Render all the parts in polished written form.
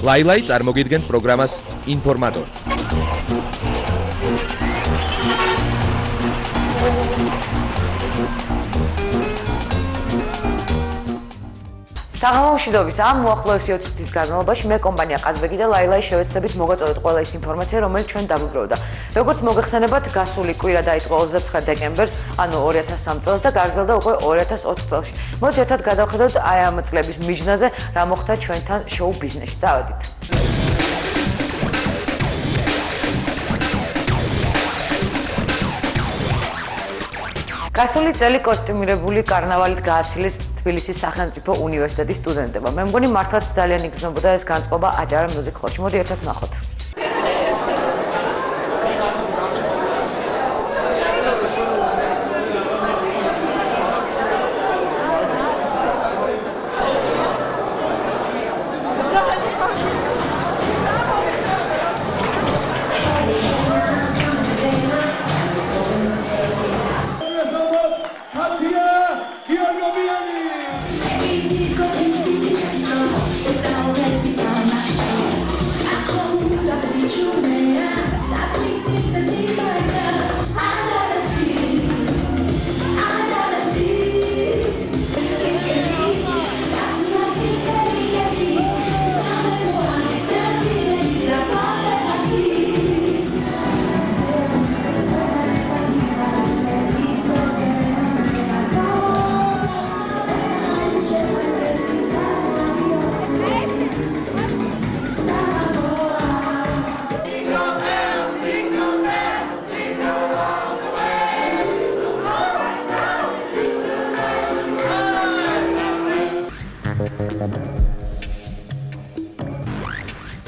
ლაილაი წარმოგიდგენთ პროგრამას ინფორმატორი. საღამომშვიდობის ამ მოახლოესი 20 წუთის განმავლობაში მე კომპანია ყაზბეგი და ლაილაი შევეცდებით მოგაწოდოთ ყველა ის ინფორმაცია, რომელიც ჩვენ დაგვიგროვდა. როგორც მოგეხსენებათ, გასული კვირა დაიწყო 29 დეკემბერს, ანუ 2003 წელს და გაგრძელდა უკვე 2004 წელს. მოდით ერთად გადავხედოთ აი ამ წლების მიჯნაზე, რა მოხდა ჩვენთან შოუ ბიზნესში. წავედით. გასული წელი კოსტიუმირებული კარნავალით გააცილეს თბილისის სახელმწიფო უნივერსიტეტის სტუდენტებმა. მე მგონი მართლაც ძალიან იგრძნობოდა ეს განწყობა აჭარა მუსიკ-ჰოლში. მოდი ერთად ნახოთ.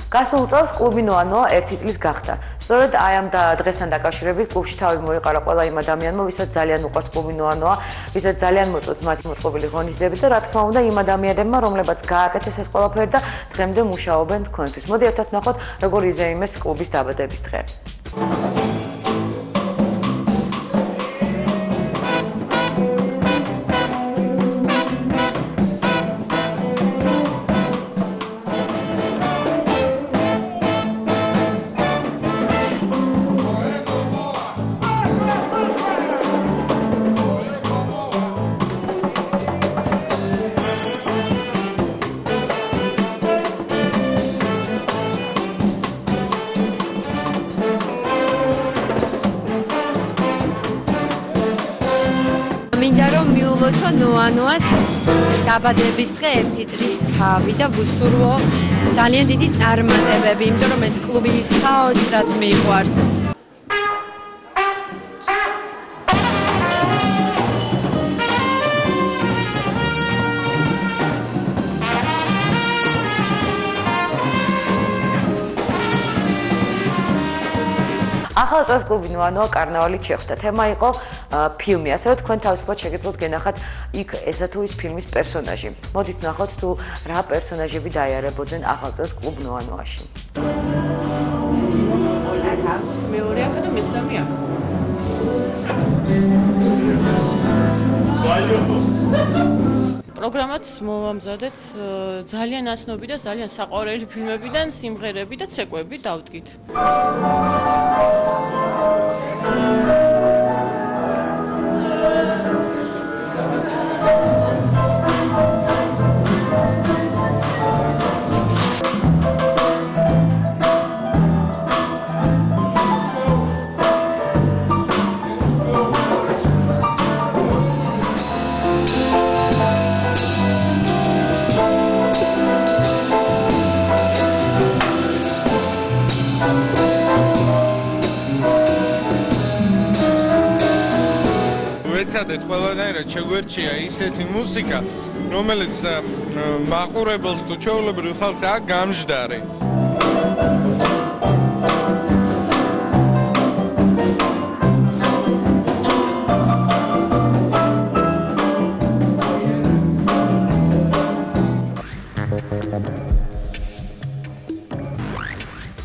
გასულ წელს კლუბი ნოა-ნოა 1 წლის გახდა. სწორედ აი ამ დღესთან დაკავშირებით კლუბში თავი მოიყარა ყველა იმ ადამიანმა, ვისაც ძალიან უყვარს კლუბი ნოა-ნოა, ვისაც ძალიან მოწონს მათი მოწყობილი ღონისძიებები და რა თქმა უნდა იმ ადამიანებმა, რომლებაც გააკეთეს ეს ყველაფერი და დღემდე მუშაობენ თქვენთვის. მოდი ერთად ნახოთ, როგორ იზეიმეს კლუბის დაბადების დღე. მინდა რომ მიულოცო ნოა-ნოას დაბადების დღე 1 წლის თავი და ვუსურვო ძალიან დიდი წარმატებები, იმიტომ რომ ეს კლუბი საოცრად მიყვარს. ახალ წელს კლუბი ნოა-ნოა კარნავალით შეხვდა. თემა იყო ფილმი, ასევე თქვენ თავისუფლად შეგიძლიათ გენახათ იქ ესა თუ ის ფილმის პერსონაჟი. მოდით ნახოთ თუ რა პერსონაჟები დაიარებოდნენ ახალ წელს კლუბ ნოა-ნოაში. მეორე აქ და მესამე აქ. პროგრამაც მოვამზადეთ ძალიან ასნობი და ძალიან საყვარელი ფილმებიდან სიმღერები და ცეკვები დავდგით. ვეცადეთ ყველანაირად შეგვერჩია ისეთი მუსიკა, რომელიც მაყურებელს თუ ჩვეულებრივ ხალხს აგამჟდარი.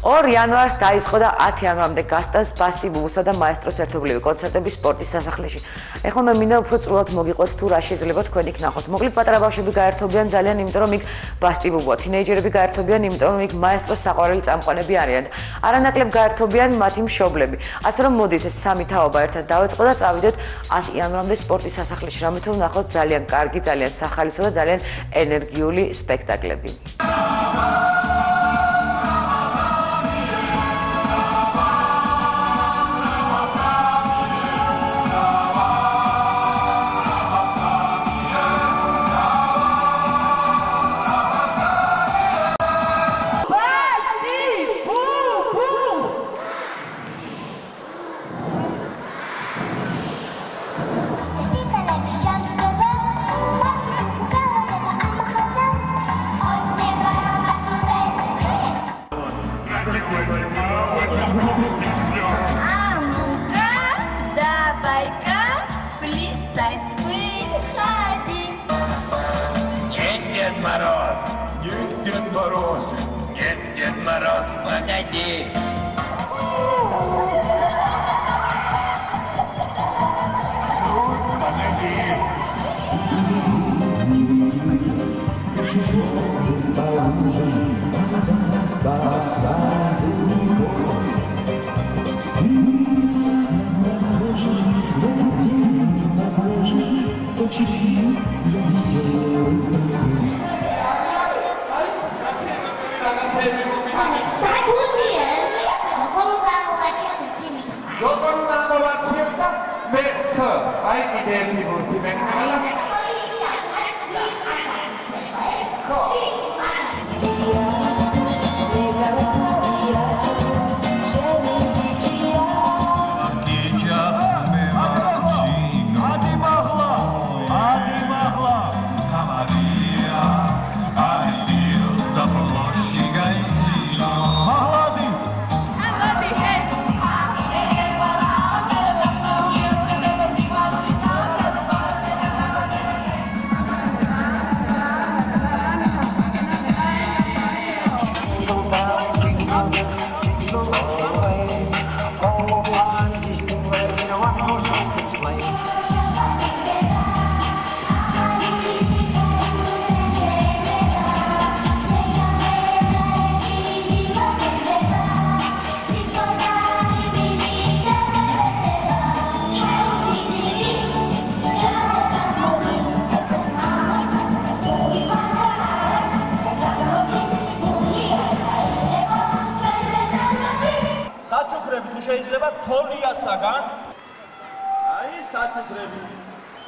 2 იანვარს დაიწყო და 10 იანვრამდე გასტანს ბასტი ბუბუსა და მაესტროს ერთობლივი კონცერტები სპორტის სასახლეში. ეხლა მე მინდა უფრო წვრილად მოგიყვეთ თუ რა შეიძლება თქვენ იქ ნახოთ. მოკლედ პატარა ბავშვები გაერთობიან ძალიან, იმიტომ რომ იქ ბასტი ბუბუა, თინეიჯერები გაერთობიან, იმიტომ რომ იქ მაესტროს საყვარელი წამყვანები არიან. არანაკლებ გაერთობიან მათი მშობლები. ასე რომ მოდით ეს სამი თაობა ერთად დავიწყო და წავიდეთ 10 იანვრამდე სპორტის სასახლეში. რამეთო ვნახოთ ძალიან კარგი, ძალიან სახალისო და ძალიან ენერგიული სპექტაკლები.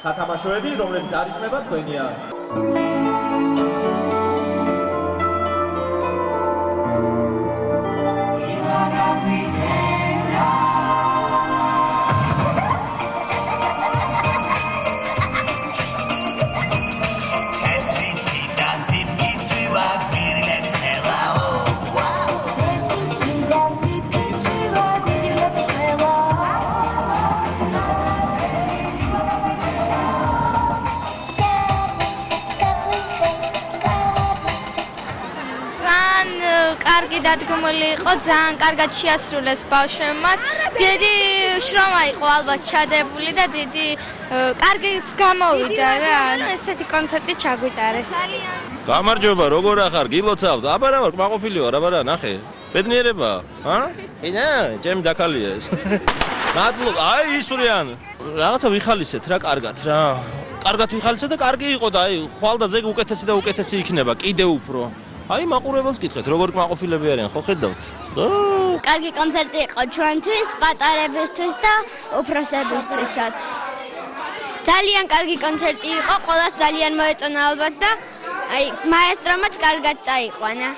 სათამაშოები, რომლებიც არ იწყება თქვენია. დადგმული იყო, ძალიან კარგად შეასრულეს ბავშვებმა. დიდი შრომა იყო ალბათ ჩადებული და დიდი კარგიც გამოვიდა რა. ესეთი კონცერტი ჩაგვიტარეს. გამარჯობა, როგორ ახარ? გილოცავთ? აბა რა ვარ, კმაყოფილი ვარ, აბა რა, ნახე. ბედნიერება, ა? ენა, ჩემი დაკალია ეს. მადლობა, აი ისვრიან. რაღაცა ვიხალისეთ რა, კარგად რა. კარგად ვიხალისეთ და კარგი იყო და აი, ხვალ და ზეგ უკეთესი და უკეთესი იქნება, კიდე უფრო. აი მაყურებელს კითხეთ, როგორ კმაყოფილები არიან, ხო ხედავთ? კარგი კონცერტი იყო ჩვენთვის, პატარებისთვის და უფროსებისთვისაც. ძალიან კარგი კონცერტი იყო, ყველას ძალიან მოეწონა ალბათ და აი მაესტრომაც კარგად წაიყვანა.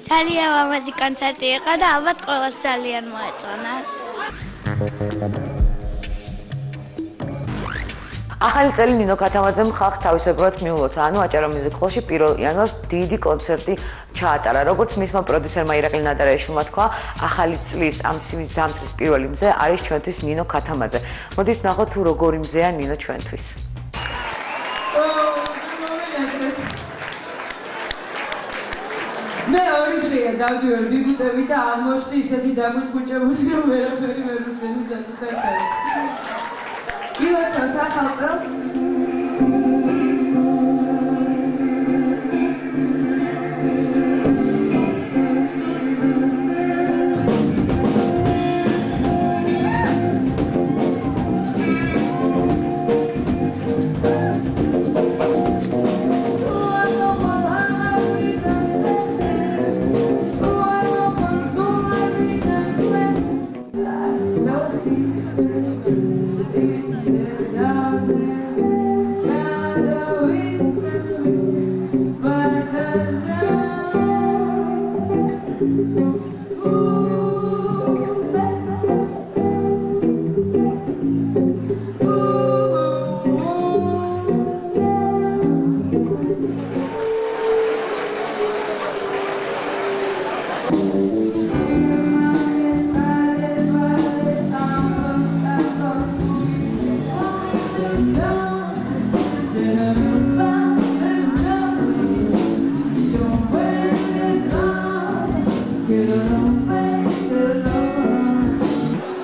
ძალიან ლამაზი კონცერტი იყო და ალბათ ყველას ძალიან მოეწონა. ახალი წელი ნინო ქათამაძემ ხალხს თავისებურად მიულოცა, ანუ აჭარა მუსიკ ჰოლში 1 იანვარს დიდი კონცერტი ჩაატარა. როგორც მისმა პროდიუსერმა ირაკლი ნადარაიშვილმა თქვა, ახალი წლის ამ ცივი ზამთრის პირველი მზე არის ჩვენთვის ნინო ქათამაძე. მოდით ნახოთ თუ როგორი მზეა ნინო ჩვენთვის. მე ორი დღეა დავდივარ ბიბუტებით და აღმოჩნდი ისეთი დაგუჭკუჭებული რომ ვერაფერი ვერ უშენი საკუთარ თავს. გივაცავთ ახალ წელს.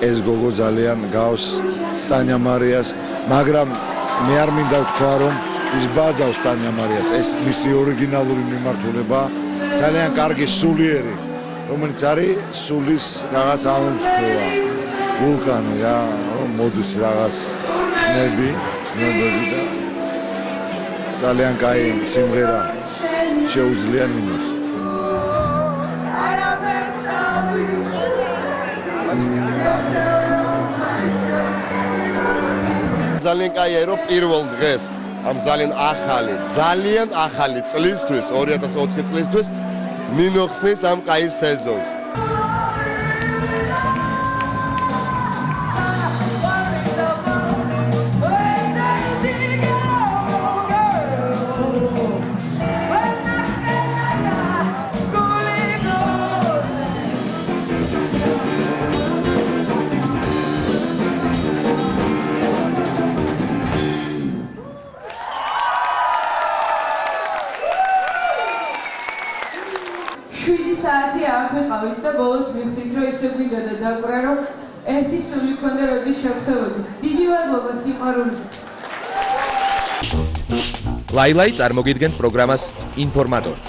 ეს გოგო ძალიან გავს ტანია მარიას, მაგრამ მე არ მინდა ვთქვა, რომ ის ბაძავს ტანია მარიას. ეს მისი ორიგინალური მიმართულება, ძალიან კარგი სულიერი, რომელიც არის სულის რაღაც ამოფრქვევა, ვულკანი რა, რომ მოდის რაღაც ნები და ძალიან კაი სიმღერა შეუძლია ნინოს. ძალიან კაია რომ პირველ დღეს ამ ძალიან ახალი წლისთვის 2004 წლისთვის ნინო ხსნის ამ კაი სეზონს. საათი აქ ვიყავით და ბოლოს მივხვდით, რომ ისე გვინდა და დაკვირა, რომ ერთი სული გქონდა, როდის შევხვდებით. დიდი მადლობა სიყვარულისთვის. ლაილაი წარმოგიდგენთ პროგრამას ინფორმატორი.